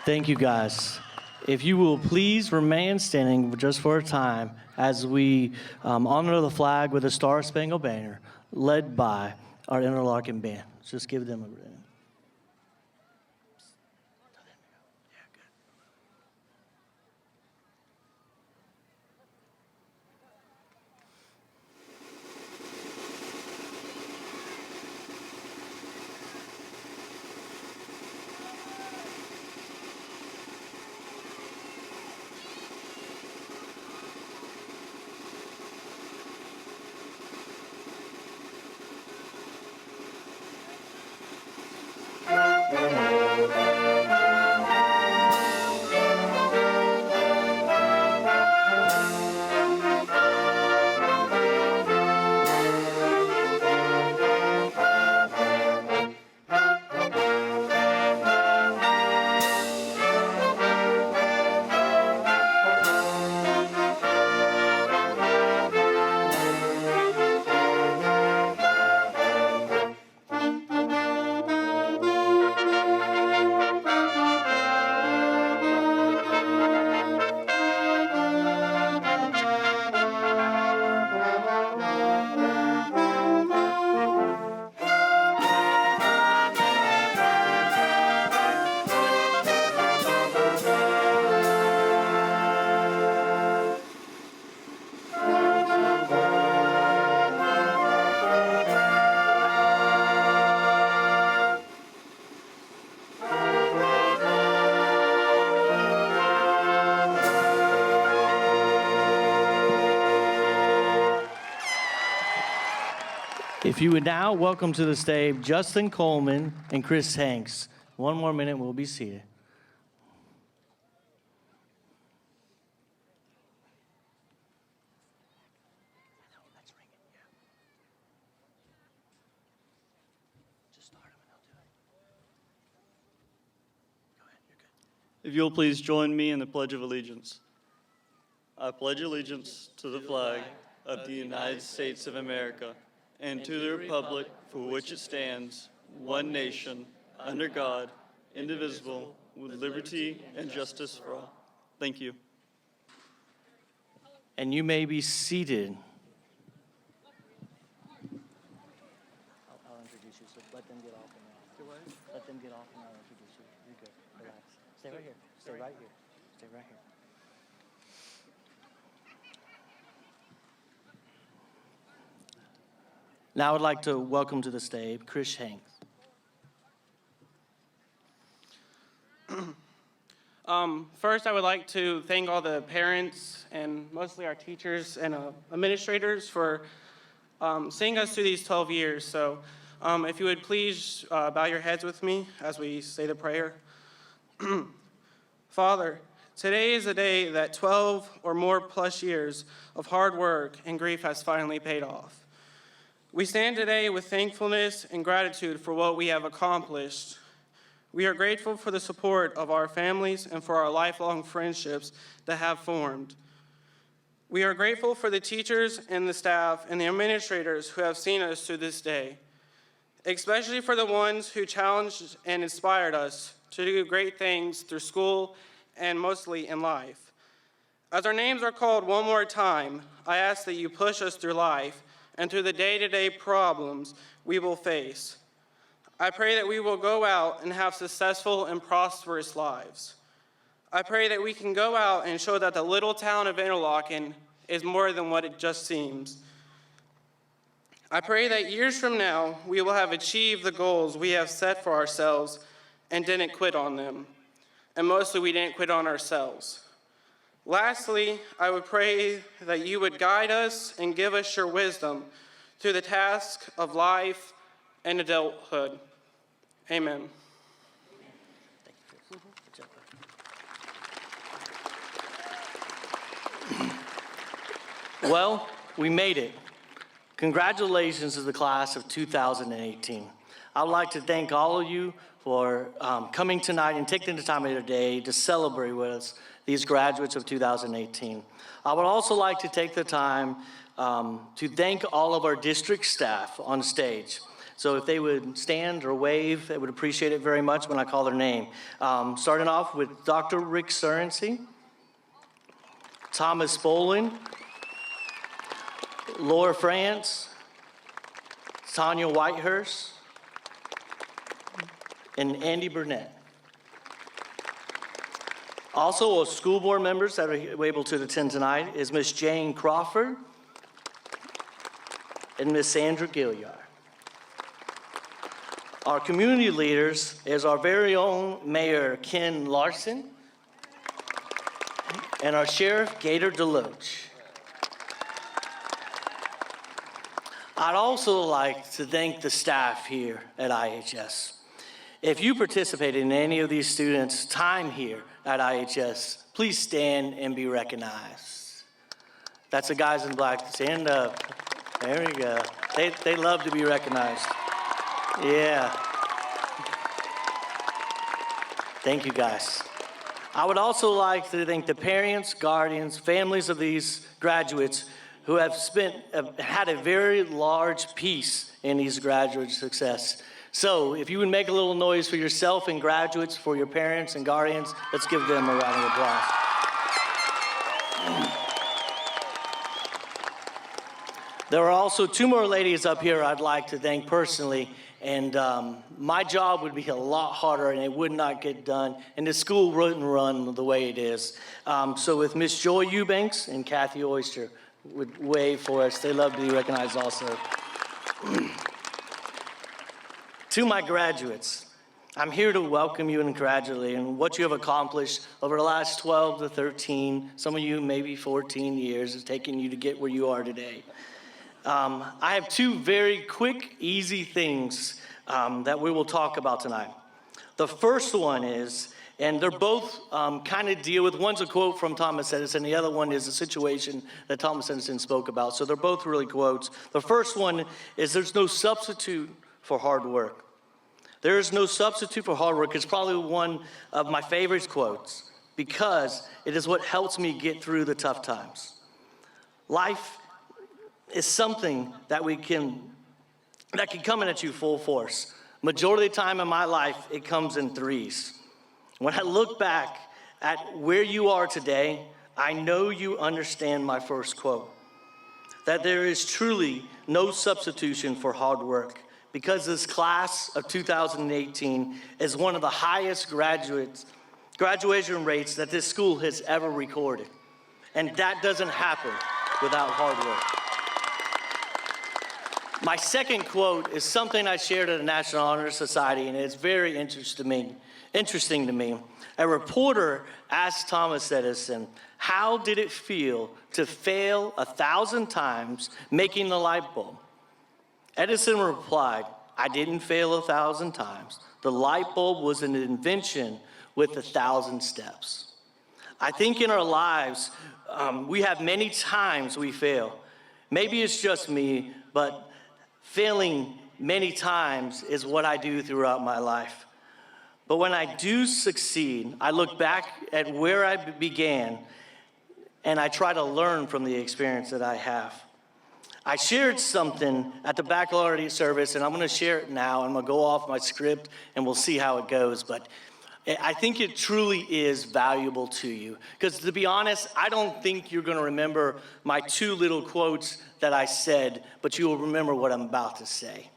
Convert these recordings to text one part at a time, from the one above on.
Thank you, guys. If you will please remain standing just for a time as we honor the flag with a Star-Spangled Banner, led by our Interlachen band. Just give them a minute. If you would now welcome to the stage Justin Coleman and Chris Hanks. One more minute, we'll be seated. If you'll please join me in the Pledge of Allegiance. I pledge allegiance to the flag of the United States of America and to the republic for which it stands, one nation, under God, indivisible, with liberty and justice for all. Thank you. And you may be seated. I'll introduce you, so let them get off and let them get off and I'll introduce you. You're good. Relax. Stay right here. Stay right here. Stay right here. Now I would like to welcome to the stage Chris Hanks. First, I would like to thank all the parents and mostly our teachers and administrators for seeing us through these 12 years. So if you would please bow your heads with me as we say the prayer. Father, today is a day that 12 or more plus years of hard work and grief has finally paid off. We stand today with thankfulness and gratitude for what we have accomplished. We are grateful for the support of our families and for our lifelong friendships that have formed. We are grateful for the teachers and the staff and the administrators who have seen us through this day, especially for the ones who challenged and inspired us to do great things through school and mostly in life. As our names are called one more time, I ask that you push us through life and through the day-to-day problems we will face. I pray that we will go out and have successful and prosperous lives. I pray that we can go out and show that the little town of Interlachen is more than what it just seems. I pray that years from now, we will have achieved the goals we have set for ourselves and didn't quit on them. And mostly we didn't quit on ourselves. Lastly, I would pray that you would guide us and give us your wisdom through the task of life and adulthood. Amen. Well, we made it. Congratulations to the class of 2018. I would like to thank all of you for coming tonight and taking the time of your day to celebrate with us these graduates of 2018. I would also like to take the time to thank all of our district staff on stage. So if they would stand or wave, I would appreciate it very much when I call their name. Starting off with Dr. Rick Surrency, Thomas Bolin, Laura France, Tanya Whitehurst, and Andy Burnett. Also, our school board members that are able to attend tonight is Miss Jane Crawford and Miss Sandra Gilliard. Our community leaders is our very own Mayor Ken Larson and our Sheriff Gator Deloach. I'd also like to thank the staff here at IHS. If you participated in any of these students' time here at IHS, please stand and be recognized. That's the guys in black. Stand up. There we go. They love to be recognized. Yeah. Thank you, guys. I would also like to thank the parents, guardians, families of these graduates who have had a very large piece in these graduates' success. So if you would make a little noise for yourself and graduates, for your parents and guardians, let's give them a round of applause. There are also two more ladies up here I'd like to thank personally, and my job would be a lot harder and it would not get done, and the school wouldn't run the way it is. So with Miss Joy Eubanks and Kathy Oyster would wave for us. They love to be recognized also. To my graduates, I'm here to welcome you and congratulate you on what you have accomplished over the last 12 to 13, some of you maybe 14 years it's taken you to get where you are today. I have two very quick, easy things that we will talk about tonight. The first one is, and they're both kind of deal with, one's a quote from Thomas Edison, the other one is a situation that Thomas Edison spoke about. So they're both really quotes. The first one is, there's no substitute for hard work. There is no substitute for hard work. It's probably one of my favorite quotes because it is what helps me get through the tough times. Life is something that can come in at you full force. Majority of the time in my life, it comes in threes. When I look back at where you are today, I know you understand my first quote, that there is truly no substitution for hard work, because this class of 2018 is one of the highest graduation rates that this school has ever recorded. And that doesn't happen without hard work. My second quote is something I shared at the National Honor Society, and it's very interesting to me. A reporter asked Thomas Edison, how did it feel to fail 1,000 times making the light bulb? Edison replied, I didn't fail 1,000 times. The light bulb was an invention with 1,000 steps. I think in our lives, we have many times we fail. Maybe it's just me, but failing many times is what I do throughout my life. But when I do succeed, I look back at where I began and I try to learn from the experience that I have. I shared something at the baccalaureate service, and I'm going to share it now. I'm going to go off my script, and we'll see how it goes. But I think it truly is valuable to you. Because to be honest, I don't think you're going to remember my two little quotes that I said, but you will remember what I'm about to say.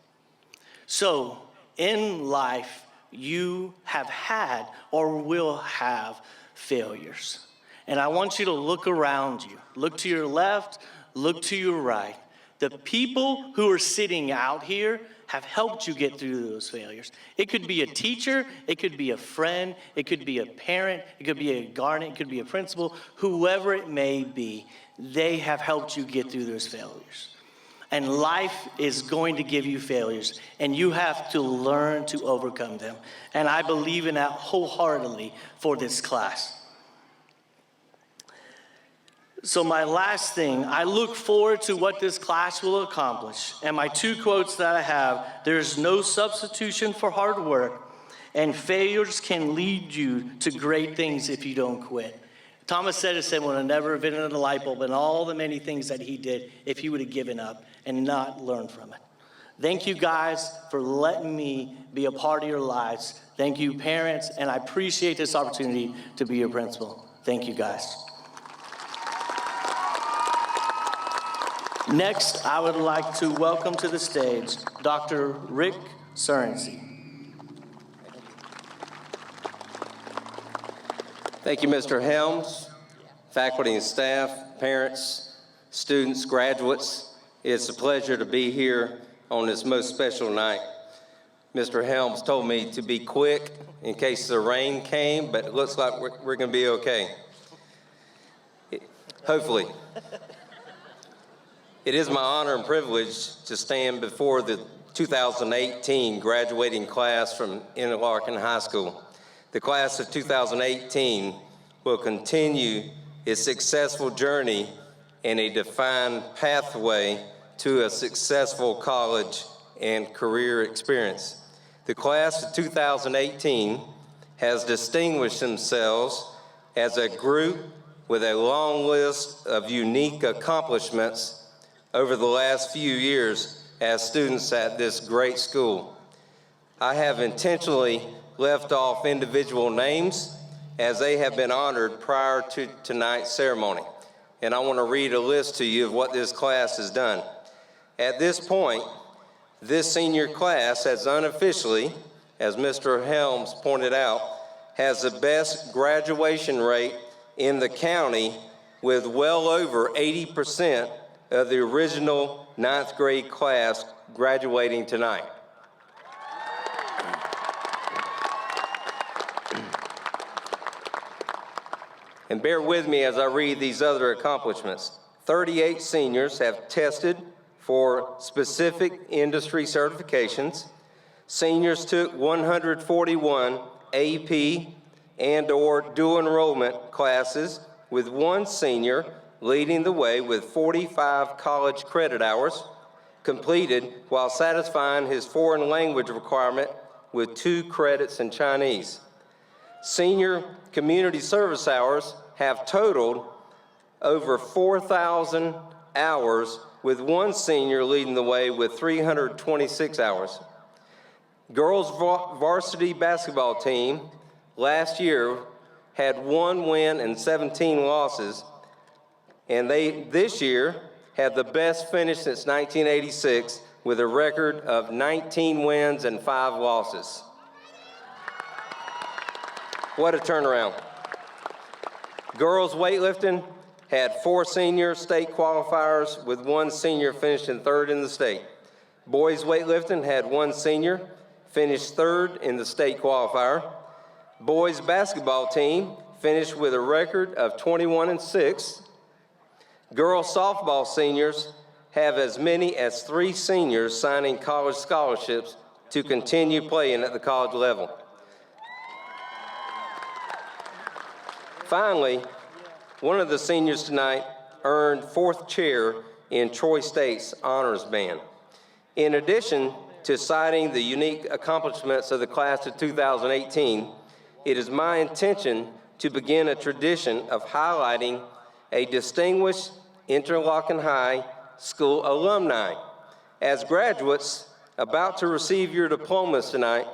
So, in life, you have had or will have failures. And I want you to look around you. Look to your left, look to your right. The people who are sitting out here have helped you get through those failures. It could be a teacher, it could be a friend, it could be a parent, it could be a guardian, it could be a principal, whoever it may be, they have helped you get through those failures. And life is going to give you failures, and you have to learn to overcome them. And I believe in that wholeheartedly for this class. So my last thing, I look forward to what this class will accomplish. And my two quotes that I have, there's no substitution for hard work, and failures can lead you to great things if you don't quit. Thomas Edison would have never invented a light bulb and all the many things that he did if he would have given up and not learned from it. Thank you guys for letting me be a part of your lives. Thank you, parents, and I appreciate this opportunity to be your principal. Thank you, guys. Next, I would like to welcome to the stage Dr. Rick Surrency. Thank you, Mr. Helms, faculty and staff, parents, students, graduates. It's a pleasure to be here on this most special night. Mr. Helms told me to be quick in case the rain came, but it looks like we're going to be okay. Hopefully. It is my honor and privilege to stand before the 2018 graduating class from Interlachen High School. The class of 2018 will continue its successful journey in a defined pathway to a successful college and career experience. The class of 2018 has distinguished themselves as a group with a long list of unique accomplishments over the last few years as students at this great school. I have intentionally left off individual names as they have been honored prior to tonight's ceremony. And I want to read a list to you of what this class has done. At this point, this senior class has unofficially, as Mr. Helms pointed out, has the best graduation rate in the county with well over 80% of the original 9th grade class graduating tonight. And bear with me as I read these other accomplishments. 38 seniors have tested for specific industry certifications. Seniors took 141 AP and/or dual enrollment classes, with one senior leading the way with 45 college credit hours completed while satisfying his foreign language requirement with 2 credits in Chinese. Senior community service hours have totaled over 4,000 hours, with one senior leading the way with 326 hours. Girls varsity basketball team last year had 1 win and 17 losses, and they this year had the best finish since 1986 with a record of 19 wins and 5 losses. What a turnaround. Girls weightlifting had 4 senior state qualifiers, with 1 senior finishing 3rd in the state. Boys weightlifting had 1 senior, finished 3rd in the state qualifier. Boys basketball team finished with a record of 21-6. Girls softball seniors have as many as 3 seniors signing college scholarships to continue playing at the college level. Finally, one of the seniors tonight earned 4th chair in Troy State's Honors Band. In addition to citing the unique accomplishments of the class of 2018, it is my intention to begin a tradition of highlighting a distinguished Interlachen High School alumni. As graduates about to receive your diplomas tonight,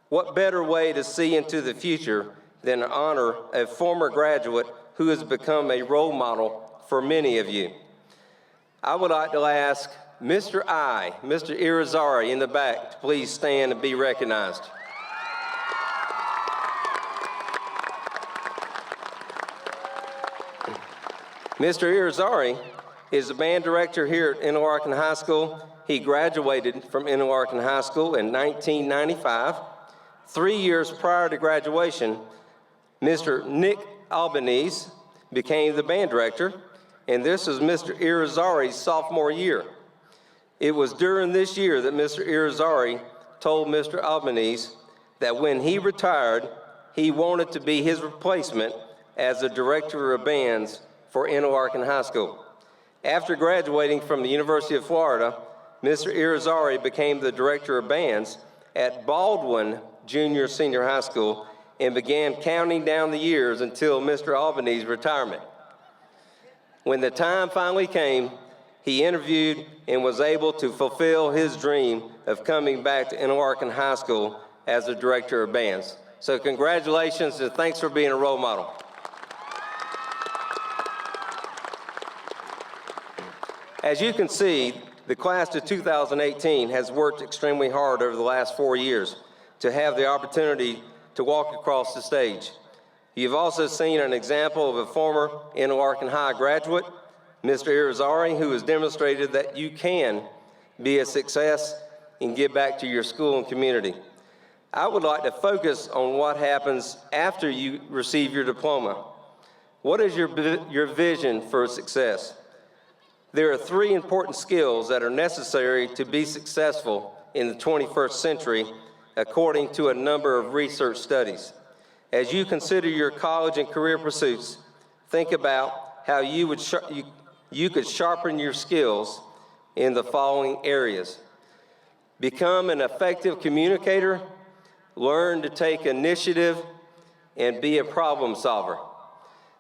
what better way to see into the future than to honor a former graduate who has become a role model for many of you. I would like to ask Mr. Irizarry in the back to please stand and be recognized. Mr. Irizarry is the band director here at Interlachen High School. He graduated from Interlachen High School in 1995. 3 years prior to graduation, Mr. Nick Albanese became the band director, and this is Mr. Irizarry's sophomore year. It was during this year that Mr. Irizarry told Mr. Albanese that when he retired, he wanted to be his replacement as the director of bands for Interlachen High School. After graduating from the University of Florida, Mr. Irizarry became the director of bands at Baldwin Junior Senior High School and began counting down the years until Mr. Albanese's retirement. When the time finally came, he interviewed and was able to fulfill his dream of coming back to Interlachen High School as a director of bands. So congratulations and thanks for being a role model. As you can see, the class of 2018 has worked extremely hard over the last 4 years to have the opportunity to walk across the stage. You've also seen an example of a former Interlachen High graduate, Mr. Irizarry, who has demonstrated that you can be a success and give back to your school and community. I would like to focus on what happens after you receive your diploma. What is your vision for success? There are 3 important skills that are necessary to be successful in the 21st century, according to a number of research studies. As you consider your college and career pursuits, think about how you could sharpen your skills in the following areas. Become an effective communicator, learn to take initiative, and be a problem solver.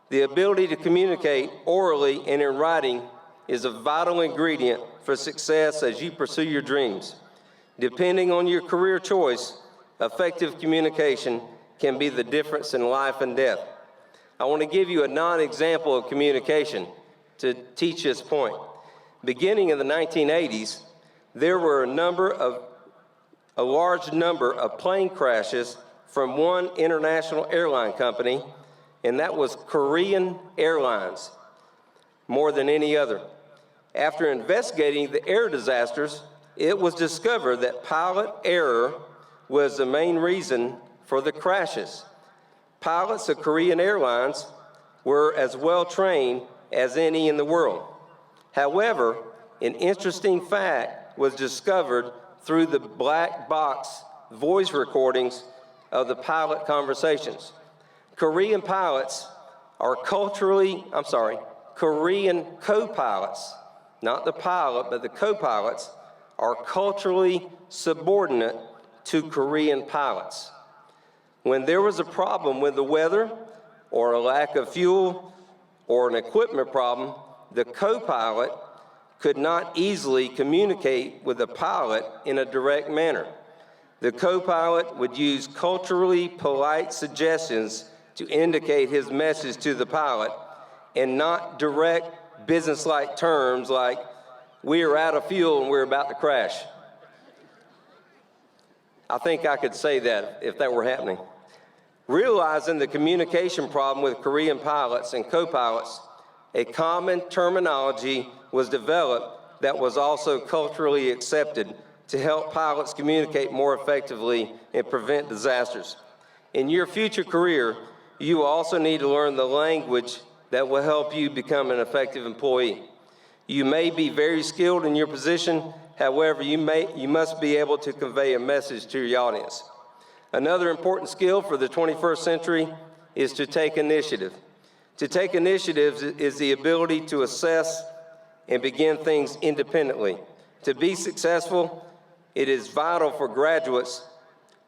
The ability to communicate orally and in writing is a vital ingredient for success as you pursue your dreams. Depending on your career choice, effective communication can be the difference in life and death. I want to give you a non-example of communication to teach this point. Beginning in the 1980s, there were a large number of plane crashes from one international airline company, and that was Korean Airlines, more than any other. After investigating the air disasters, it was discovered that pilot error was the main reason for the crashes. Pilots of Korean Airlines were as well trained as any in the world. However, an interesting fact was discovered through the black box voice recordings of the pilot conversations. Korean co-pilots, not the pilot, but the co-pilots, are culturally subordinate to Korean pilots. When there was a problem with the weather, or a lack of fuel, or an equipment problem, the co-pilot could not easily communicate with the pilot in a direct manner. The co-pilot would use culturally polite suggestions to indicate his message to the pilot, and not direct business-like terms like, "We are out of fuel and we're about to crash." I think I could say that if that were happening. Realizing the communication problem with Korean pilots and co-pilots, a common terminology was developed that was also culturally accepted to help pilots communicate more effectively and prevent disasters. In your future career, you will also need to learn the language that will help you become an effective employee. You may be very skilled in your position, however, you must be able to convey a message to your audience. Another important skill for the 21st century is to take initiative. To take initiative is the ability to assess and begin things independently. To be successful, it is vital for graduates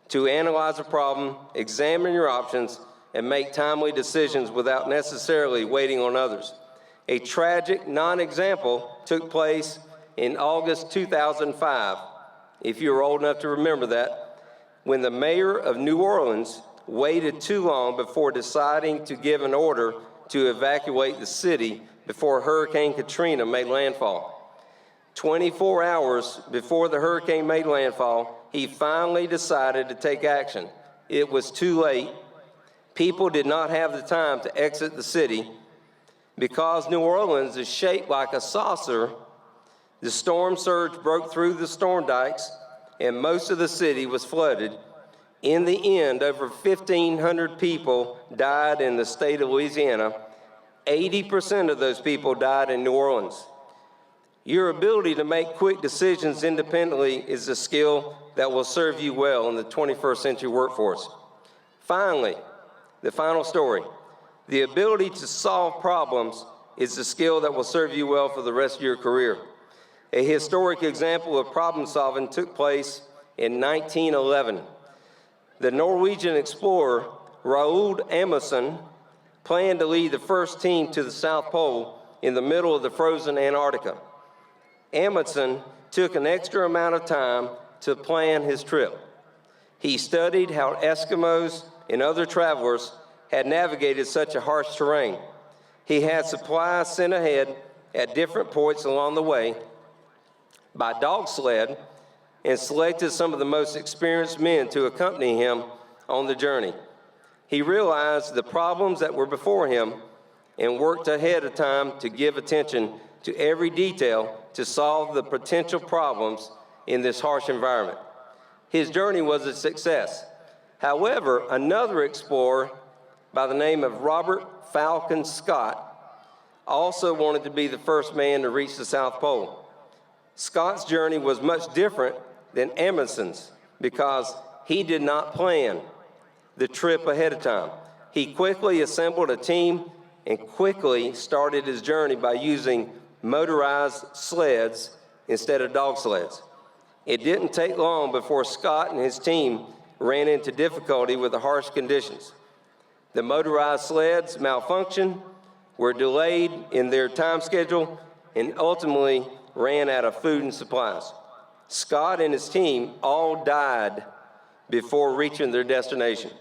to analyze a problem, examine your options, and make timely decisions without necessarily waiting on others. A tragic non-example took place in August 2005, if you're old enough to remember that, when the mayor of New Orleans waited too long before deciding to give an order to evacuate the city before Hurricane Katrina made landfall. 24 hours before the hurricane made landfall, he finally decided to take action. It was too late. People did not have the time to exit the city. Because New Orleans is shaped like a saucer, the storm surge broke through the storm dikes and most of the city was flooded. In the end, over 1,500 people died in the state of Louisiana. 80% of those people died in New Orleans. Your ability to make quick decisions independently is a skill that will serve you well in the 21st century workforce. Finally, the final story. The ability to solve problems is a skill that will serve you well for the rest of your career. A historic example of problem solving took place in 1911. The Norwegian explorer Roald Amundsen planned to lead the first team to the South Pole in the middle of the frozen Antarctica. Amundsen took an extra amount of time to plan his trip. He studied how Eskimos and other travelers had navigated such a harsh terrain. He had supplies sent ahead at different points along the way by dog sled and selected some of the most experienced men to accompany him on the journey. He realized the problems that were before him and worked ahead of time to give attention to every detail to solve the potential problems in this harsh environment. His journey was a success. However, another explorer by the name of Robert Falcon Scott also wanted to be the first man to reach the South Pole. Scott's journey was much different than Amundsen's because he did not plan the trip ahead of time. He quickly assembled a team and quickly started his journey by using motorized sleds instead of dog sleds. It didn't take long before Scott and his team ran into difficulty with the harsh conditions. The motorized sleds malfunctioned, were delayed in their time schedule, and ultimately ran out of food and supplies. Scott and his team all died before reaching their destination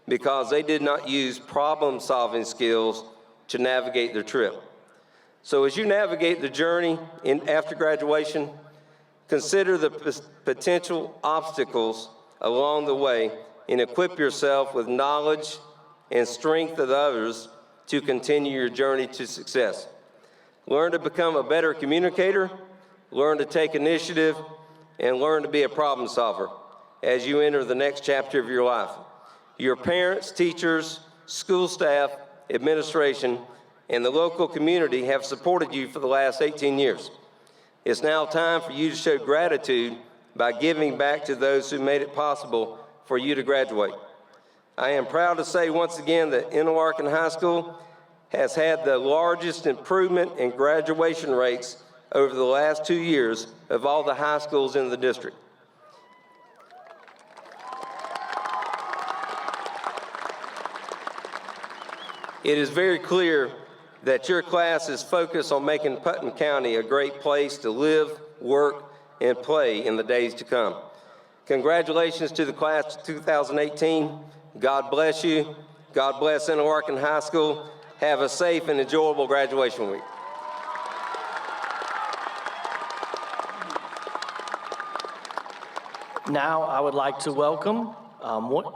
because they did not use problem-solving skills to navigate their trip. So as you navigate the journey after graduation, consider the potential obstacles along the way and equip yourself with knowledge and strength of others to continue your journey to success. Learn to become a better communicator, learn to take initiative, and learn to be a problem solver as you enter the next chapter of your life. Your parents, teachers, school staff, administration, and the local community have supported you for the last 18 years. It's now time for you to show gratitude by giving back to those who made it possible for you to graduate. I am proud to say once again that Interlachen High School has had the largest improvement in graduation rates over the last 2 years of all the high schools in the district. It is very clear that your class is focused on making Putnam County a great place to live, work, and play in the days to come. Congratulations to the class of 2018. God bless you. God bless Interlachen High School. Have a safe and enjoyable graduation week. Now, I would like to welcome,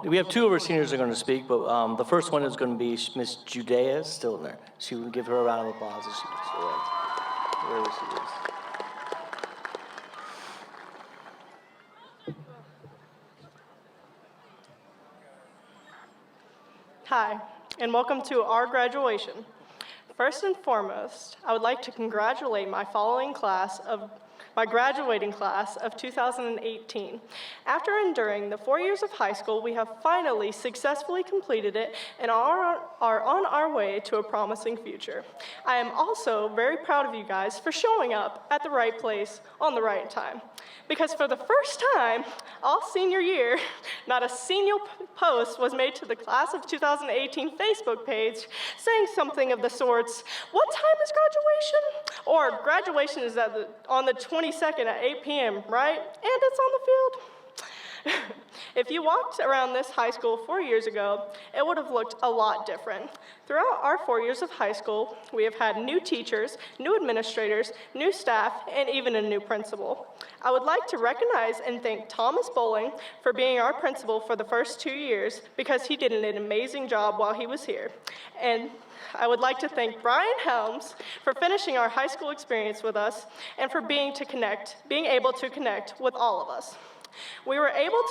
we have two of our seniors that are going to speak, but the first one is going to be Miss Judea Stillner. She will give her a round of applause as she wherever she is. Hi, and welcome to our graduation. First and foremost, I would like to congratulate my graduating class of 2018. After enduring the 4 years of high school, we have finally successfully completed it and are on our way to a promising future. I am also very proud of you guys for showing up at the right place on the right time. Because for the first time all senior year, not a single post was made to the class of 2018 Facebook page saying something of the sorts, "What time is graduation?" Or "Graduation is on the 22nd at 8 p.m., right? And it's on the field." If you walked around this high school 4 years ago, it would have looked a lot different. Throughout our 4 years of high school, we have had new teachers, new administrators, new staff, and even a new principal. I would like to recognize and thank Thomas Bowling for being our principal for the first 2 years because he did an amazing job while he was here. And I would like to thank Brian Helms for finishing our high school experience with us and for being able to connect with all of us. We were able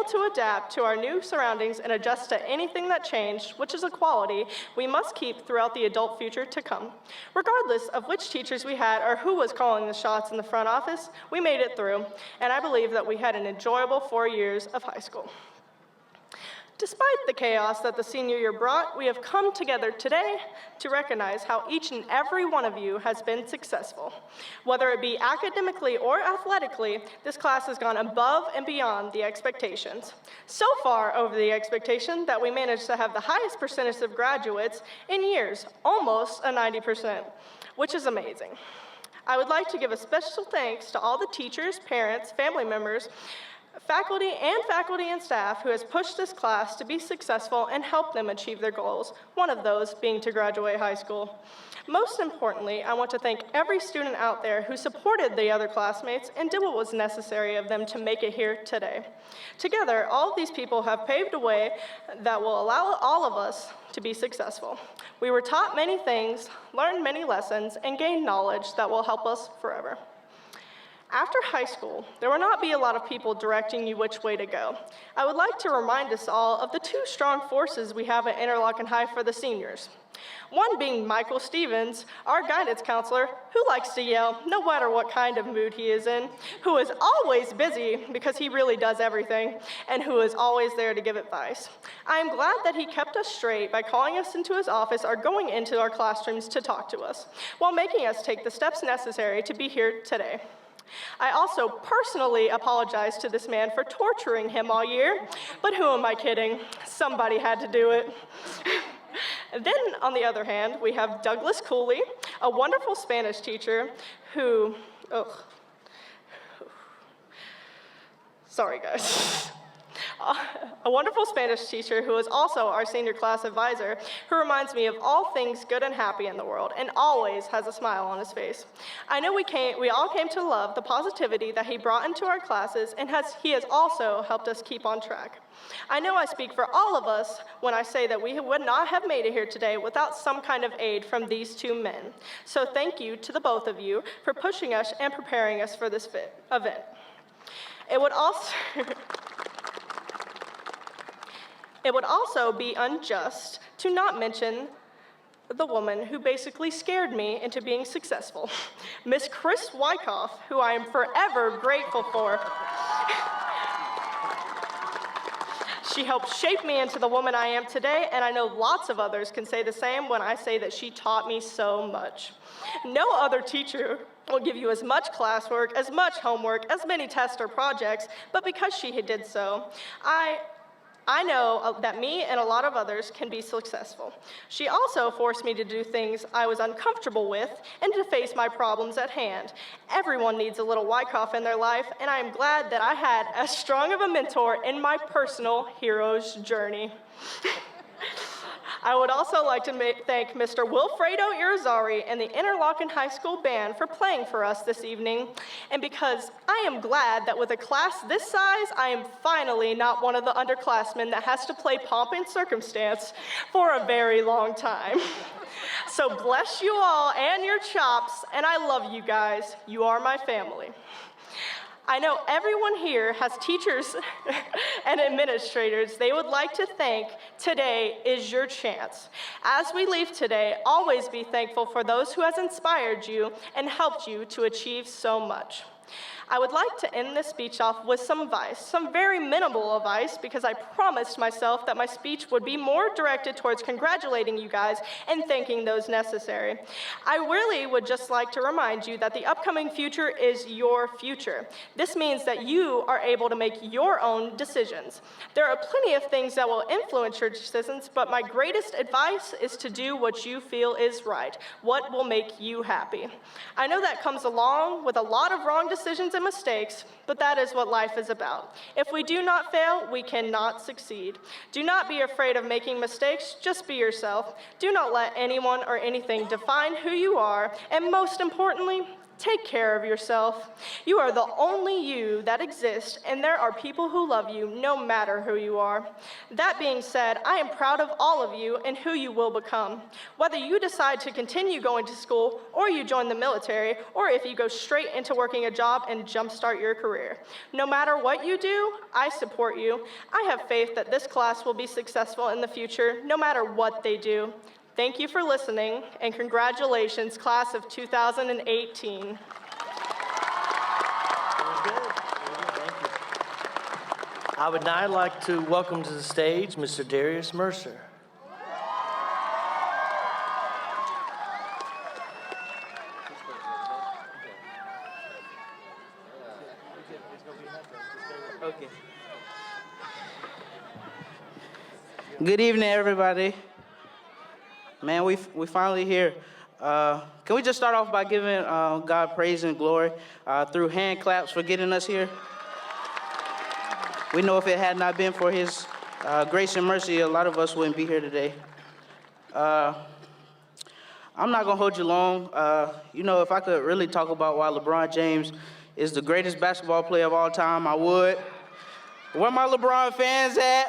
to adapt to our new surroundings and adjust to anything that changed, which is a quality we must keep throughout the adult future to come. Regardless of which teachers we had or who was calling the shots in the front office, we made it through, and I believe that we had an enjoyable 4 years of high school. Despite the chaos that the senior year brought, we have come together today to recognize how each and every one of you has been successful. Whether it be academically or athletically, this class has gone above and beyond the expectations. So far over the expectation that we managed to have the highest percentage of graduates in years, almost a 90%, which is amazing. I would like to give a special thanks to all the teachers, parents, family members, faculty and staff who has pushed this class to be successful and helped them achieve their goals, one of those being to graduate high school. Most importantly, I want to thank every student out there who supported the other classmates and did what was necessary of them to make it here today. Together, all of these people have paved a way that will allow all of us to be successful. We were taught many things, learned many lessons, and gained knowledge that will help us forever. After high school, there will not be a lot of people directing you which way to go. I would like to remind us all of the two strong forces we have at Interlachen High for the seniors. One being Michael Stevens, our guidance counselor, who likes to yell no matter what kind of mood he is in, who is always busy because he really does everything, and who is always there to give advice. I am glad that he kept us straight by calling us into his office or going into our classrooms to talk to us, while making us take the steps necessary to be here today. I also personally apologize to this man for torturing him all year, but who am I kidding? Somebody had to do it. Then, on the other hand, we have Douglas Cooley, a wonderful Spanish teacher who, sorry guys. A wonderful Spanish teacher who is also our senior class advisor, who reminds me of all things good and happy in the world and always has a smile on his face. I know we all came to love the positivity that he brought into our classes, and he has also helped us keep on track. I know I speak for all of us when I say that we would not have made it here today without some kind of aid from these two men. So thank you to the both of you for pushing us and preparing us for this event. It would also be unjust to not mention the woman who basically scared me into being successful, Miss Chris Wyckoff, who I am forever grateful for. She helped shape me into the woman I am today, and I know lots of others can say the same when I say that she taught me so much. No other teacher will give you as much classwork, as much homework, as many tests or projects, but because she did so, I know that me and a lot of others can be successful. She also forced me to do things I was uncomfortable with and to face my problems at hand. Everyone needs a little Wyckoff in their life, and I am glad that I had as strong of a mentor in my personal hero's journey. I would also like to thank Mr. Wilfredo Irizarry and the Interlachen High School Band for playing for us this evening, and because I am glad that with a class this size, I am finally not one of the underclassmen that has to play pomp and circumstance for a very long time. So bless you all and your chops, and I love you guys. You are my family. I know everyone here has teachers and administrators they would like to thank. Today is your chance. As we leave today, always be thankful for those who has inspired you and helped you to achieve so much. I would like to end this speech off with some advice, some very minimal advice, because I promised myself that my speech would be more directed towards congratulating you guys and thanking those necessary. I really would just like to remind you that the upcoming future is your future. This means that you are able to make your own decisions. There are plenty of things that will influence your decisions, but my greatest advice is to do what you feel is right, what will make you happy. I know that comes along with a lot of wrong decisions and mistakes, but that is what life is about. If we do not fail, we cannot succeed. Do not be afraid of making mistakes, just be yourself. Do not let anyone or anything define who you are, and most importantly, take care of yourself. You are the only you that exists, and there are people who love you no matter who you are. That being said, I am proud of all of you and who you will become. Whether you decide to continue going to school, or you join the military, or if you go straight into working a job and jumpstart your career. No matter what you do, I support you. I have faith that this class will be successful in the future, no matter what they do. Thank you for listening, and congratulations, class of 2018. I would now like to welcome to the stage Mr. Darius Mercer. Okay. Good evening, everybody. Man, we finally here. Can we just start off by giving God praise and glory through hand claps for getting us here? We know if it had not been for His grace and mercy, a lot of us wouldn't be here today. I'm not gonna hold you long. If I could really talk about why LeBron James is the greatest basketball player of all time, I would. Where my LeBron fans at?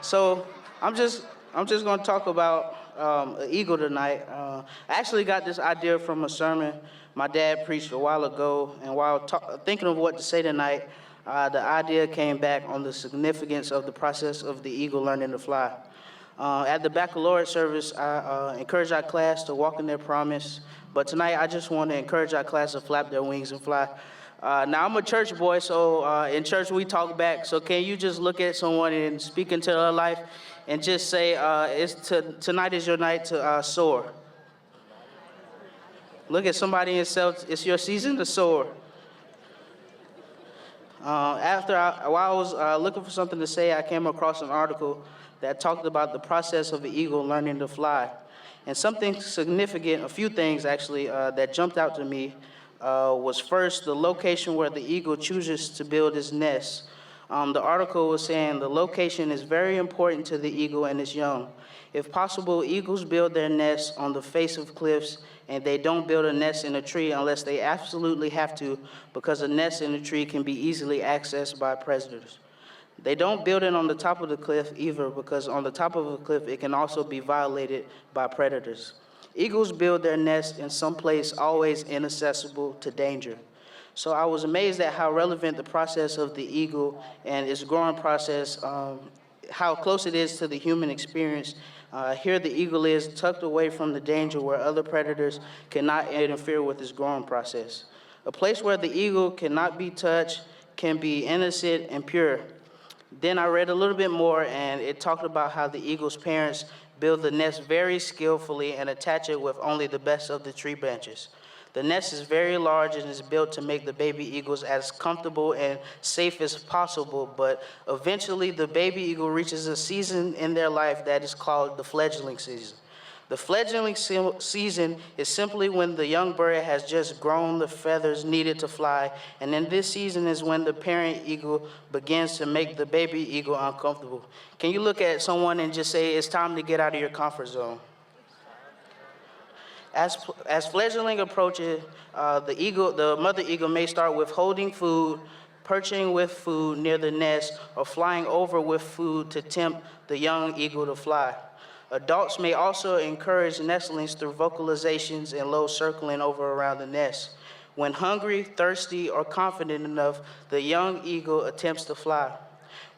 So I'm just gonna talk about an eagle tonight. I actually got this idea from a sermon my dad preached a while ago, and while thinking of what to say tonight, the idea came back on the significance of the process of the eagle learning to fly. At the baccalaureate service, I encouraged our class to walk in their promise, but tonight I just want to encourage our class to flap their wings and fly. Now, I'm a church boy, so in church we talk back. So can you just look at someone and speak into their life and just say, tonight is your night to soar. Look at somebody and say, it's your season to soar. While I was looking for something to say, I came across an article that talked about the process of the eagle learning to fly. And something significant, a few things actually, that jumped out to me was first the location where the eagle chooses to build his nest. The article was saying the location is very important to the eagle and its young. If possible, eagles build their nests on the face of cliffs, and they don't build a nest in a tree unless they absolutely have to, because a nest in a tree can be easily accessed by predators. They don't build it on the top of the cliff either, because on the top of a cliff it can also be violated by predators. Eagles build their nest in some place always inaccessible to danger. So I was amazed at how relevant the process of the eagle and its growing process, how close it is to the human experience. Here the eagle is tucked away from the danger where other predators cannot interfere with its growing process. A place where the eagle cannot be touched can be innocent and pure. Then I read a little bit more, and it talked about how the eagle's parents build the nest very skillfully and attach it with only the best of the tree branches. The nest is very large and is built to make the baby eagles as comfortable and safe as possible, but eventually the baby eagle reaches a season in their life that is called the fledgling season. The fledgling season is simply when the young bird has just grown the feathers needed to fly, and in this season is when the parent eagle begins to make the baby eagle uncomfortable. Can you look at someone and just say, it's time to get out of your comfort zone? As fledgling approaches, the mother eagle may start withholding food, perching with food near the nest, or flying over with food to tempt the young eagle to fly. Adults may also encourage nestlings through vocalizations and low circling over around the nest. When hungry, thirsty, or confident enough, the young eagle attempts to fly.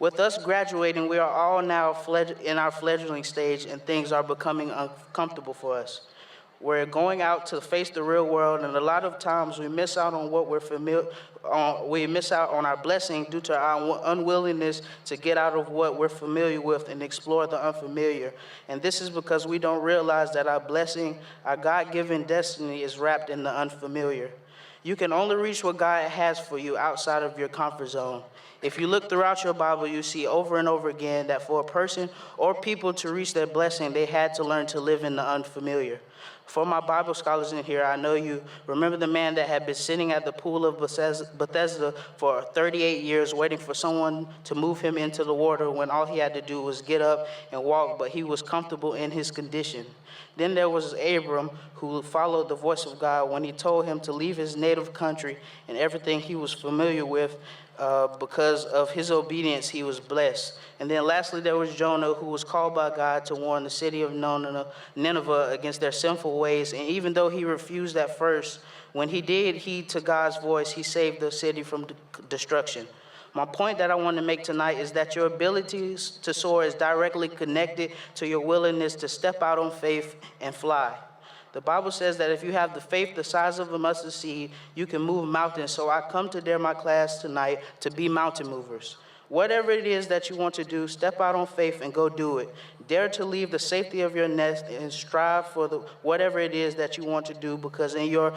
With us graduating, we are all now in our fledgling stage, and things are becoming uncomfortable for us. We're going out to face the real world, and a lot of times we miss out on what we're familiar. We miss out on our blessing due to our unwillingness to get out of what we're familiar with and explore the unfamiliar. And this is because we don't realize that our blessing, our God-given destiny, is wrapped in the unfamiliar. You can only reach what God has for you outside of your comfort zone. If you look throughout your Bible, you see over and over again that for a person or people to reach their blessing, they had to learn to live in the unfamiliar. For my Bible scholars in here, I know you remember the man that had been sitting at the pool of Bethesda for 38 years waiting for someone to move him into the water when all he had to do was get up and walk, but he was comfortable in his condition. Then there was Abram, who followed the voice of God when he told him to leave his native country and everything he was familiar with. Because of his obedience, he was blessed. And then lastly, there was Jonah, who was called by God to warn the city of Nineveh against their sinful ways. And even though he refused at first, when he did heed to God's voice, he saved the city from destruction. My point that I want to make tonight is that your ability to soar is directly connected to your willingness to step out on faith and fly. The Bible says that if you have the faith the size of a mustard seed, you can move mountains. So I come to dare my class tonight to be mountain movers. Whatever it is that you want to do, step out on faith and go do it. Dare to leave the safety of your nest and strive for whatever it is that you want to do, because in your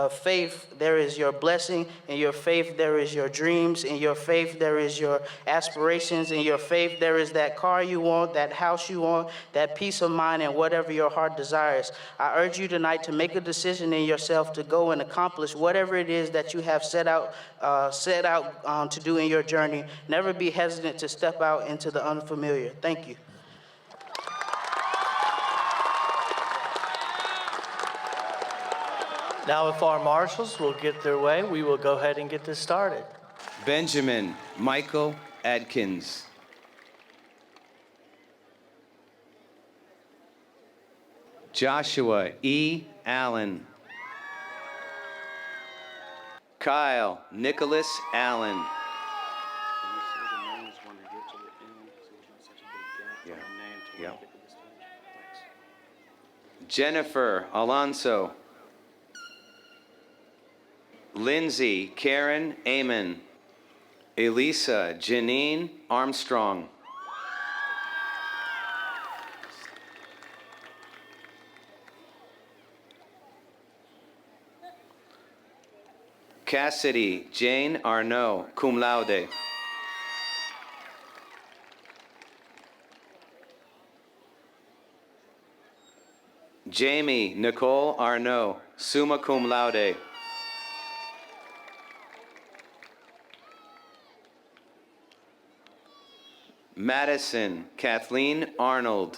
faith there is your blessing, in your faith there is your dreams, in your faith there is your aspirations, in your faith there is that car you want, that house you want, that peace of mind, and whatever your heart desires. I urge you tonight to make a decision in yourself to go and accomplish whatever it is that you have set out to do in your journey. Never be hesitant to step out into the unfamiliar. Thank you. Now, if our marshals will get their way, we will go ahead and get this started. Benjamin Michael Adkins. Joshua E. Allen. Kyle Nicholas Allen. Yeah. Jennifer Alonso. Lindsay Karen Amon. Elisa Janine Armstrong. Cassidy Jane Arnaud, cum laude. Jamie Nicole Arnaud, summa cum laude. Madison Kathleen Arnold.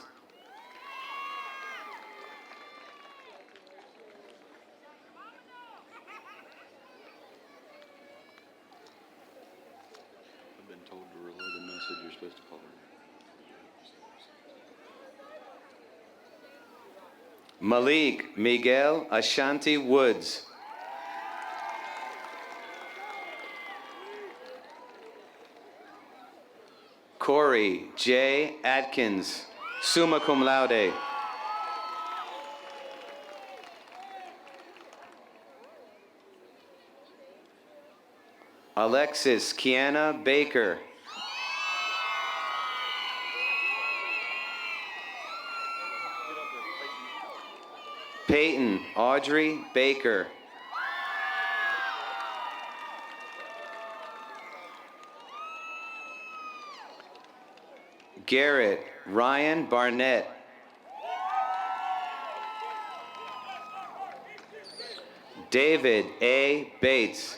I've been told to relay the message you're supposed to call her. Malik Miguel Ashanti Woods. Corey J. Atkins, summa cum laude. Alexis Kiana Baker. Peyton Audrey Baker. Garrett Ryan Barnett. David A. Bates.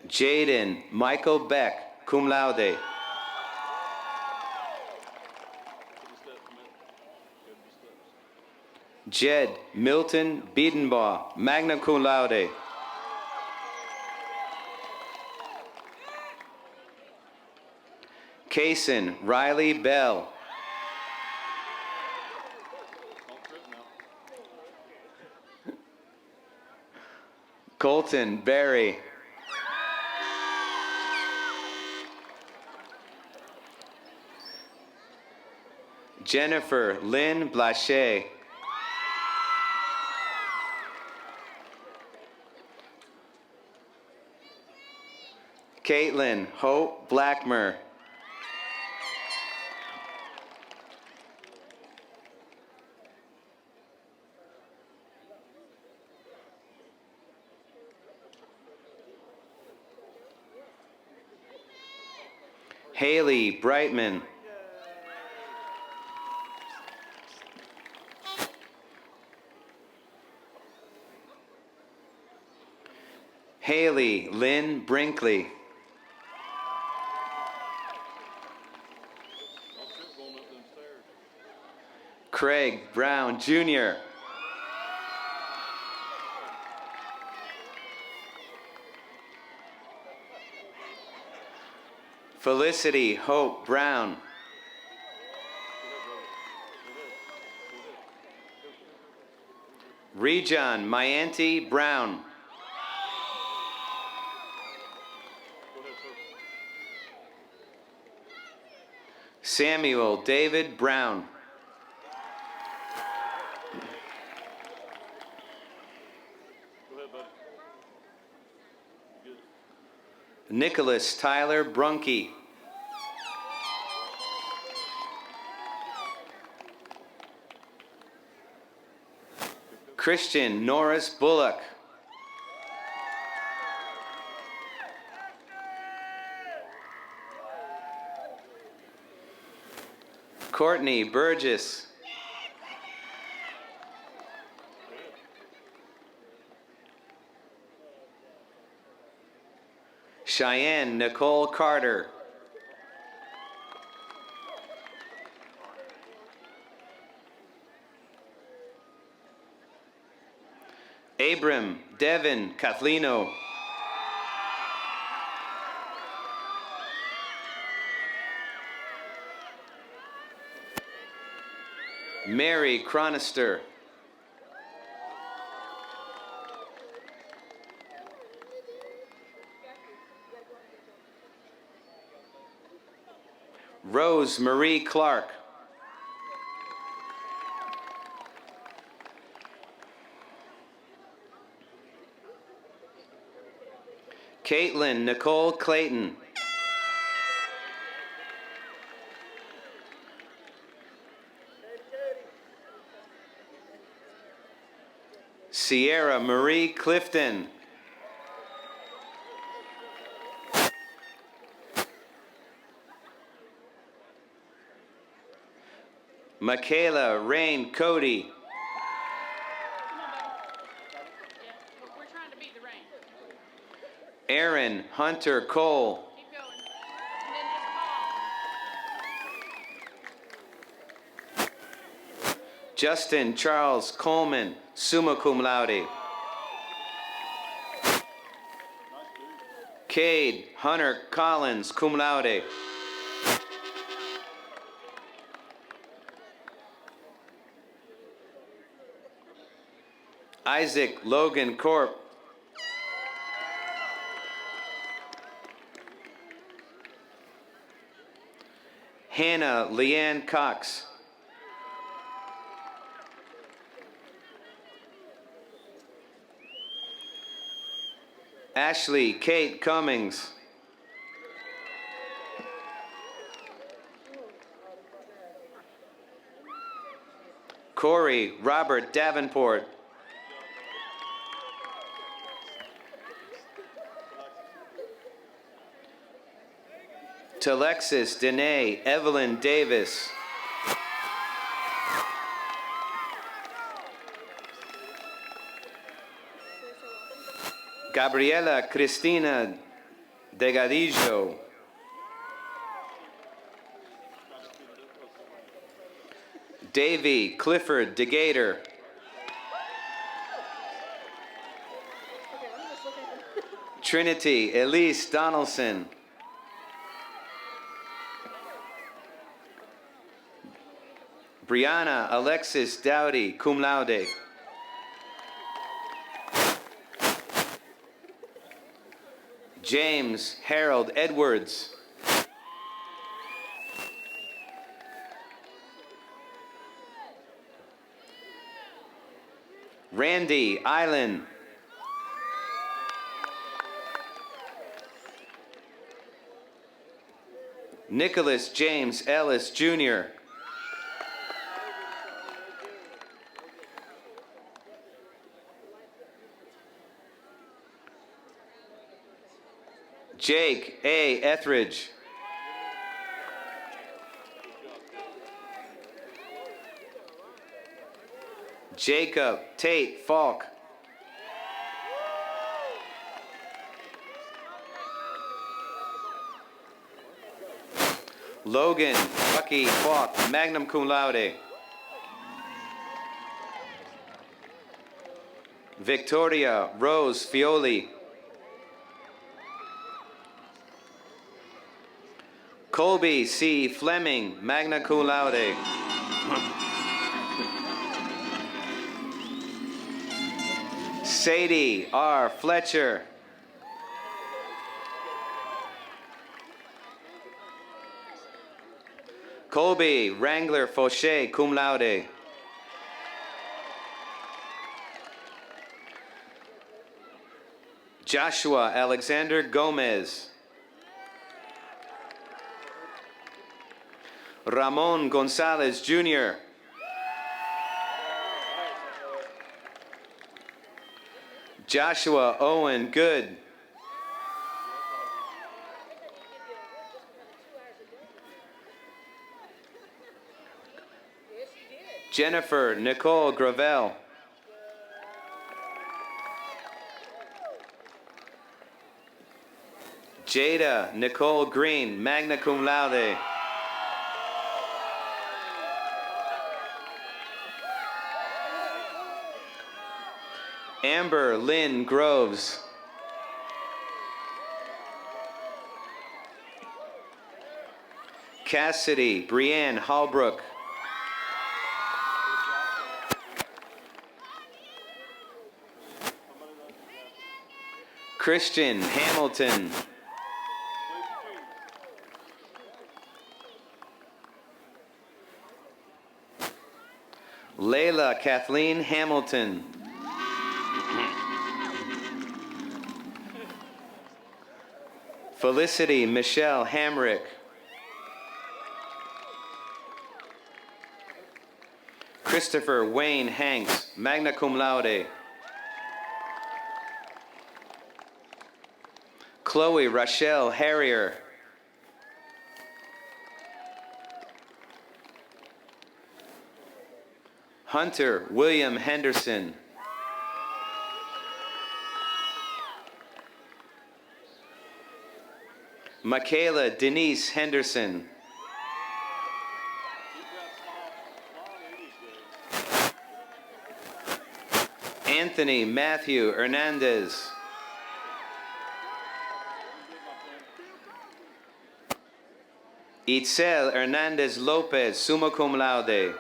Jaden Michael Beck, cum laude. Jed Milton Biedenbaugh, magna cum laude. Kaysen Riley Bell. Colton Berry. Jennifer Lynn Blaché. Caitlin Hope Blackmer. Haley Brightman. Haley Lynn Brinkley. Craig Brown Jr. Felicity Hope Brown. Rejon Mayanti Brown. Samuel David Brown. Nicholas Tyler Brunke. Christian Norris Bullock. Courtney Burgess. Cheyenne Nicole Carter. Abram Devin Cathlino. Mary Chronister. Rose Marie Clark. Caitlin Nicole Clayton. Sierra Marie Clifton. Michaela Rain Cody. We're trying to beat the rain. Aaron Hunter Cole. Keep going. And then just pause. Justin Charles Coleman, summa cum laude. Cade Hunter Collins, cum laude. Isaac Logan Corp. Hannah Leanne Cox. Ashley Kate Cummings. Corey Robert Davenport. Talexis Danae Evelyn Davis. Gabriela Cristina Degadillo. Davy Clifford DeGator. Trinity Elise Donaldson. Brianna Alexis Dowdy, cum laude. James Harold Edwards. Randy Island. Nicholas James Ellis Jr. Jake A. Etheridge. Jacob Tate Falk. Logan Bucky Falk, magna cum laude. Victoria Rose Fioli. Colby C. Fleming, magna cum laude. Sadie R. Fletcher. Colby Wrangler Fauché, cum laude. Joshua Alexander Gomez. Ramon Gonzalez Jr. Joshua Owen Good. Jennifer Nicole Gravel. Jada Nicole Green, magna cum laude. Amber Lynn Groves. Cassidy Brienne Hallbrook. Christian Hamilton. Layla Kathleen Hamilton. Felicity Michelle Hamrick. Christopher Wayne Hanks, magna cum laude. Chloe Rochelle Harrier. Hunter William Henderson. Michaela Denise Henderson. Anthony Matthew Hernandez. Itzel Hernandez Lopez, summa cum laude.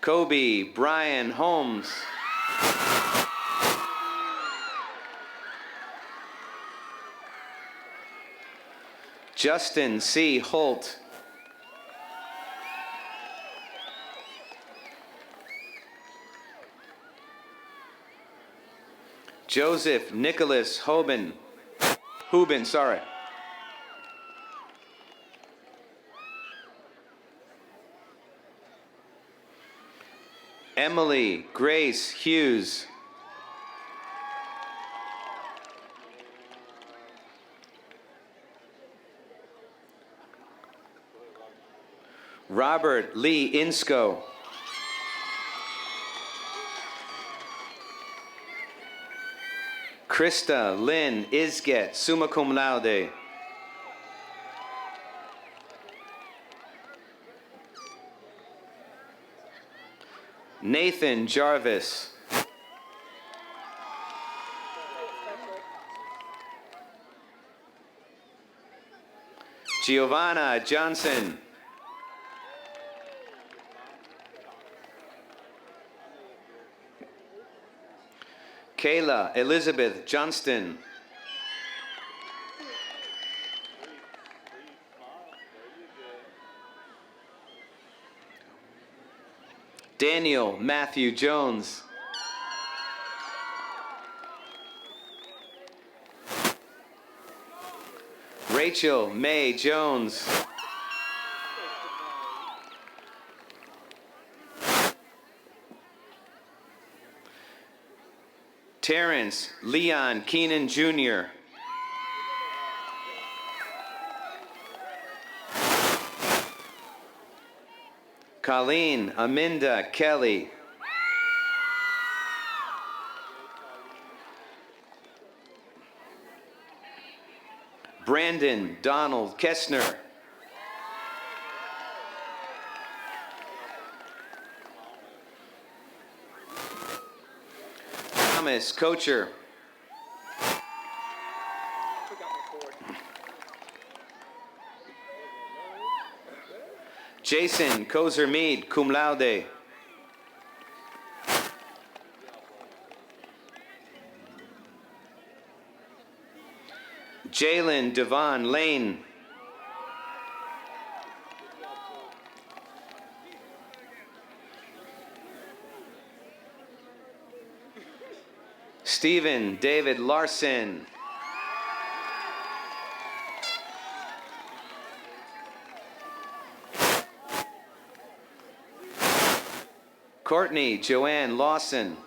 Kobe Brian Holmes. Justin C. Holt. Joseph Nicholas Hubin, sorry. Emily Grace Hughes. Robert Lee Insco. Krista Lynn Isget, summa cum laude. Nathan Jarvis. Giovanna Johnson. Kayla Elizabeth Johnston. Daniel Matthew Jones. Rachel May Jones. Terrence Leon Keenan Jr. Colleen Aminda Kelly. Brandon Donald Kessner. Thomas Kocher. Jason Kozer Mead, cum laude. Jalen Devon Lane. Stephen David Larson. Courtney Joanne Lawson.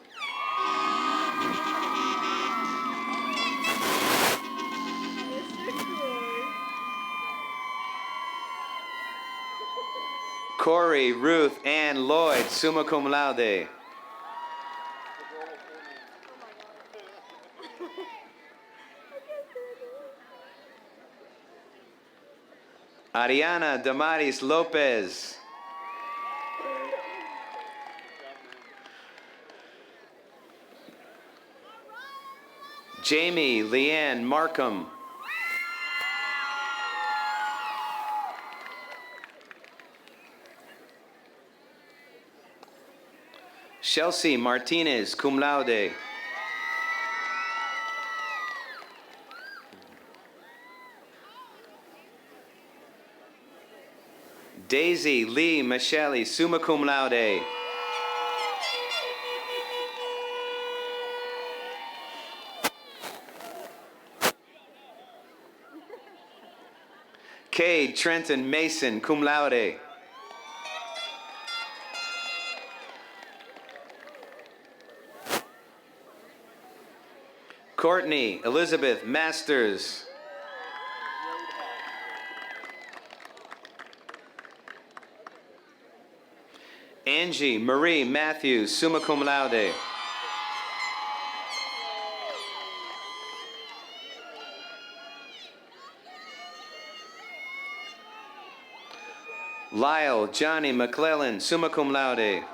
Corey Ruth Ann Lloyd, summa cum laude. Ariana Damaris Lopez. Jamie Leanne Markham. Chelsea Martinez, cum laude. Daisy Lee Michele, summa cum laude. Cade Trenton Mason, cum laude. Courtney Elizabeth Masters. Angie Marie Matthews, summa cum laude. Lyle Johnny McClellan, summa cum laude.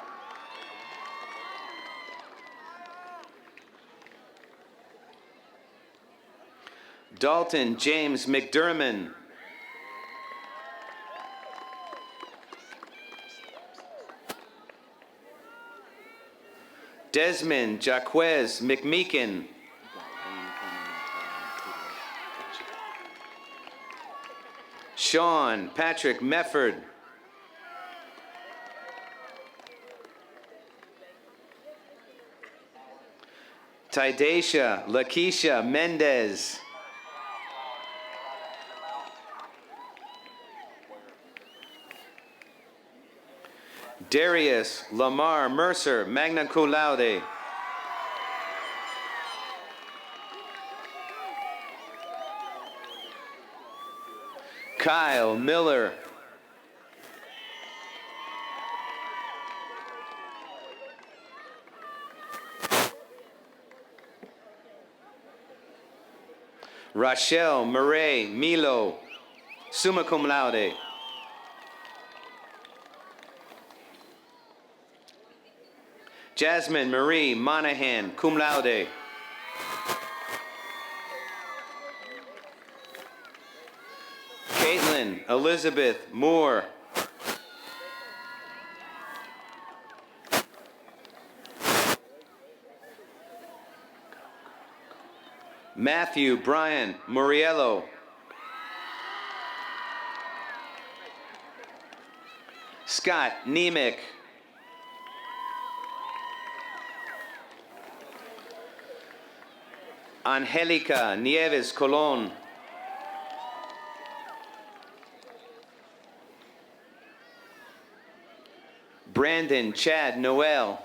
Dalton James McDermott. Desmond Jaquez McMeekin. Sean Patrick Mefford. Tidesha Lakeisha Mendez. Darius Lamar Mercer, magna cum laude. Kyle Miller. Rachelle Murray Milo, summa cum laude. Jasmine Marie Monahan, cum laude. Caitlin Elizabeth Moore. Matthew Brian Muriello. Scott Nemec. Angelica Nieves Colon. Brandon Chad Noel.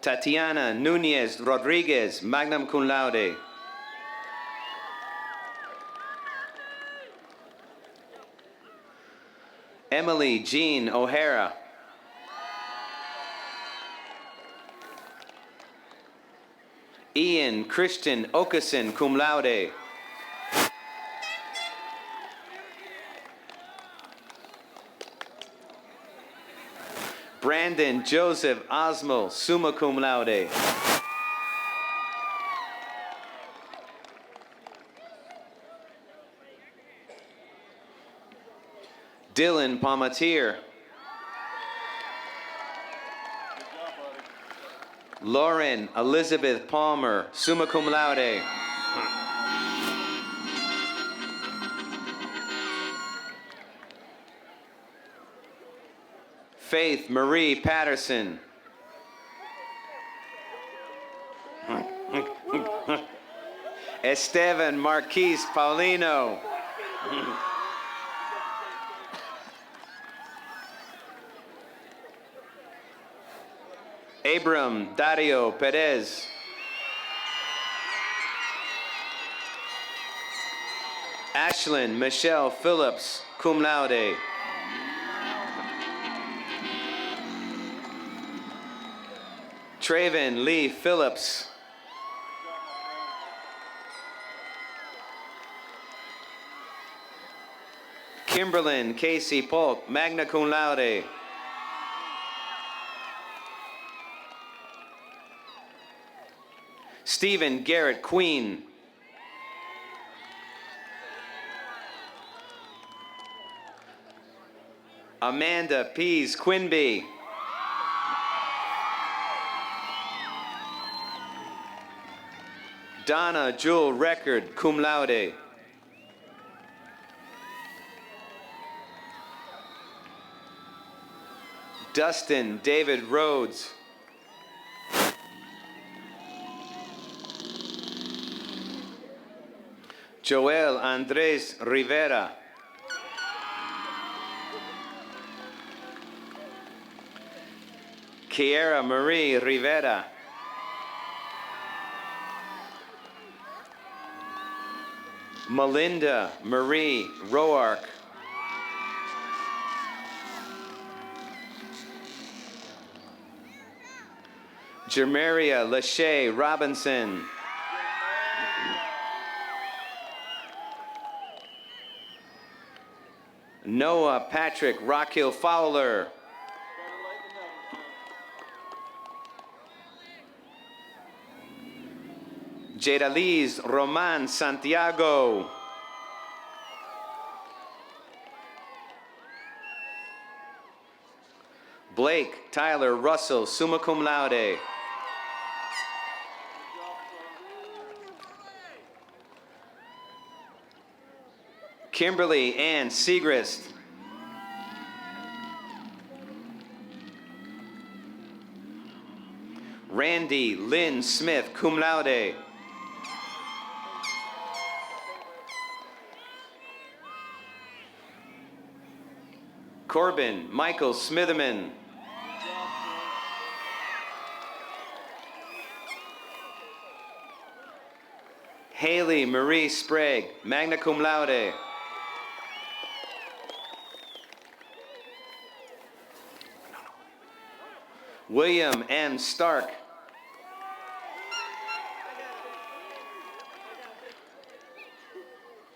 Tatiana Nunez Rodriguez, magna cum laude. Emily Jean O'Hara. Ian Christian Okeson, cum laude. Brandon Joseph Osmo, summa cum laude. Dylan Palmatier. Lauren Elizabeth Palmer, summa cum laude. Faith Marie Patterson. Esteban Marquise Paulino. Abram Dario Perez. Ashlyn Michelle Phillips, cum laude. Traven Lee Phillips. Kimberlyn Casey Polk, magna cum laude. Stephen Garrett Queen. Amanda Pease Quinby. Donna Jewel Record, cum laude. Dustin David Rhodes. Joel Andres Rivera. Kiera Marie Rivera. Melinda Marie Roark. Jermeria Lachey Robinson. Noah Patrick Rockhill Fowler. Jedaliz Roman Santiago. Blake Tyler Russell, summa cum laude. Kimberly Ann Segrist. Randy Lynn Smith, cum laude. Corbin Michael Smitherman. Haley Marie Sprague, magna cum laude. William M. Stark.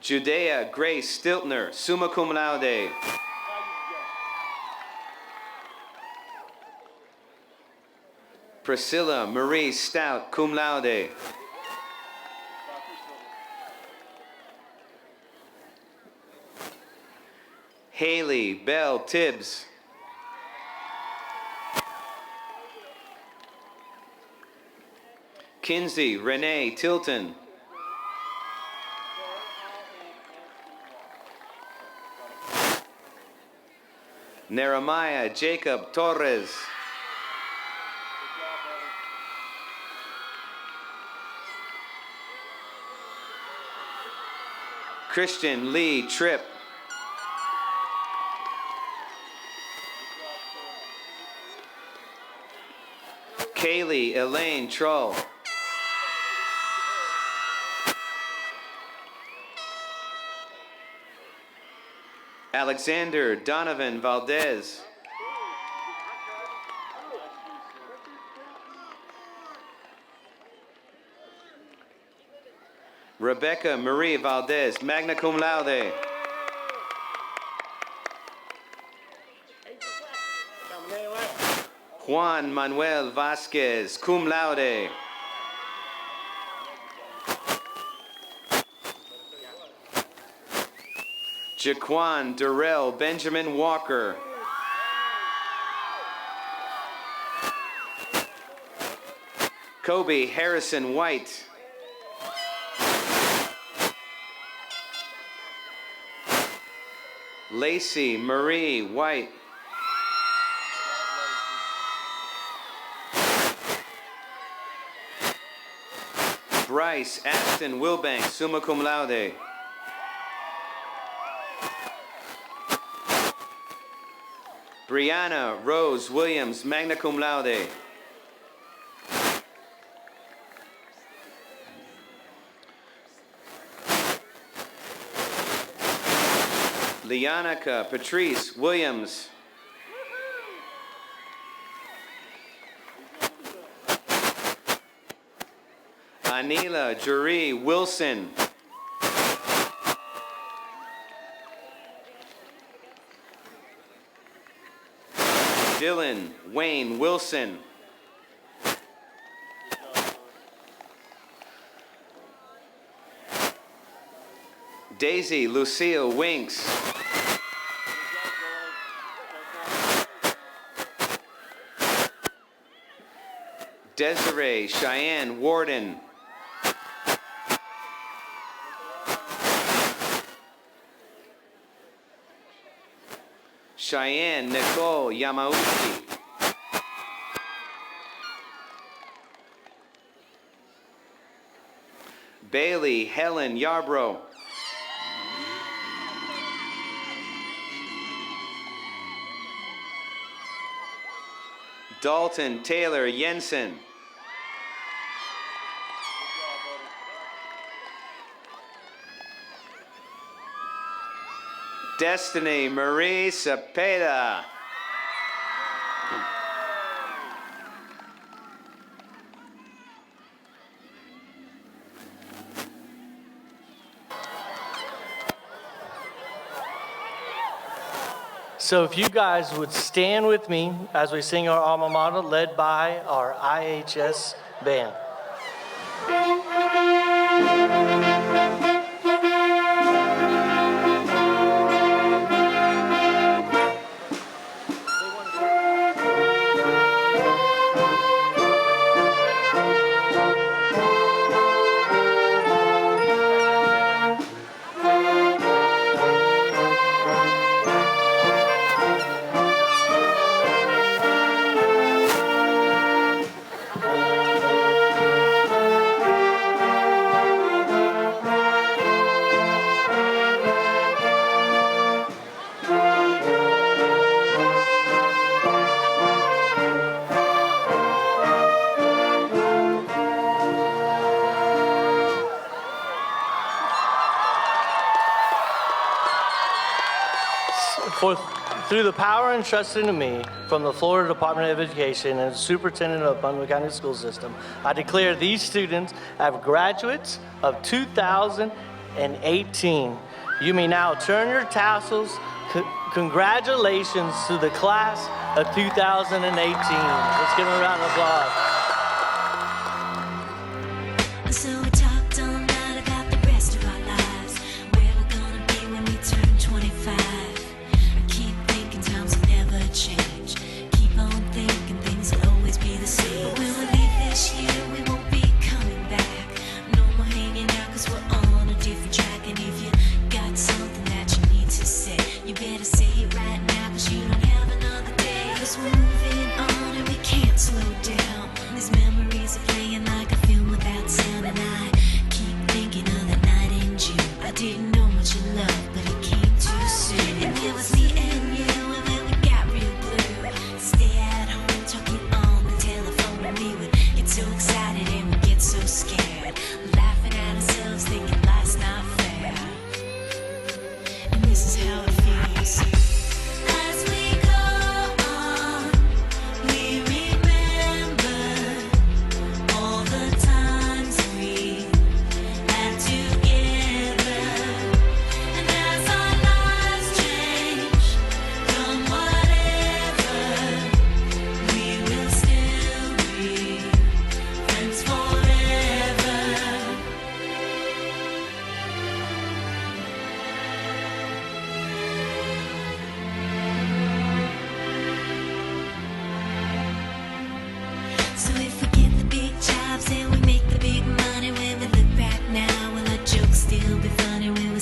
Judea Grace Stiltner, summa cum laude. Priscilla Marie Stout, cum laude. Haley Bell Tibbs. Kinsey Renee Tilton. Neremiah Jacob Torres. Christian Lee Tripp. Kaylee Elaine Trull. Alexander Donovan Valdez. Rebecca Marie Valdez, magna cum laude. Juan Manuel Vasquez, cum laude. Jaquan Durrell Benjamin Walker. Kobe Harrison White. Lacey Marie White. Bryce Ashton Wilbank, summa cum laude. Brianna Rose Williams, magna cum laude. Leonica Patrice Williams. Anila Jurie Wilson. Dylan Wayne Wilson. Daisy Lucille Winks. Desiree Cheyenne Warden. Cheyenne Nicole Yamauchi. Bailey Helen Yarbrough. Dalton Taylor Jensen. Destiny Marie Cepeda. So if you guys would stand with me as we sing our alma mater led by our IHS band. Through the power entrusted to me from the Florida Department of Education and the Superintendent of Montgomery County School System, I declare these students as graduates of 2018. You may now turn your tassels. Congratulations to the class of 2018. Let's give them a round of applause. So we talked all night about the rest of our lives, where we're gonna be when we turn 25. I keep thinking times will never change. Keep on thinking things will always be the same. But when we leave this year, we won't be coming back. No more hanging out, cause we're on a different track. And if you got something that you need to say, you better say it right now, cause you don't have another day. Cause we're moving on and we can't slow down.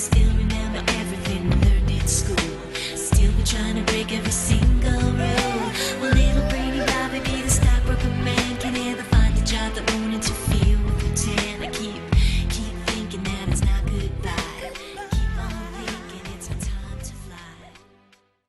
still remember everything we learned in school. Still we're trying to break every scene.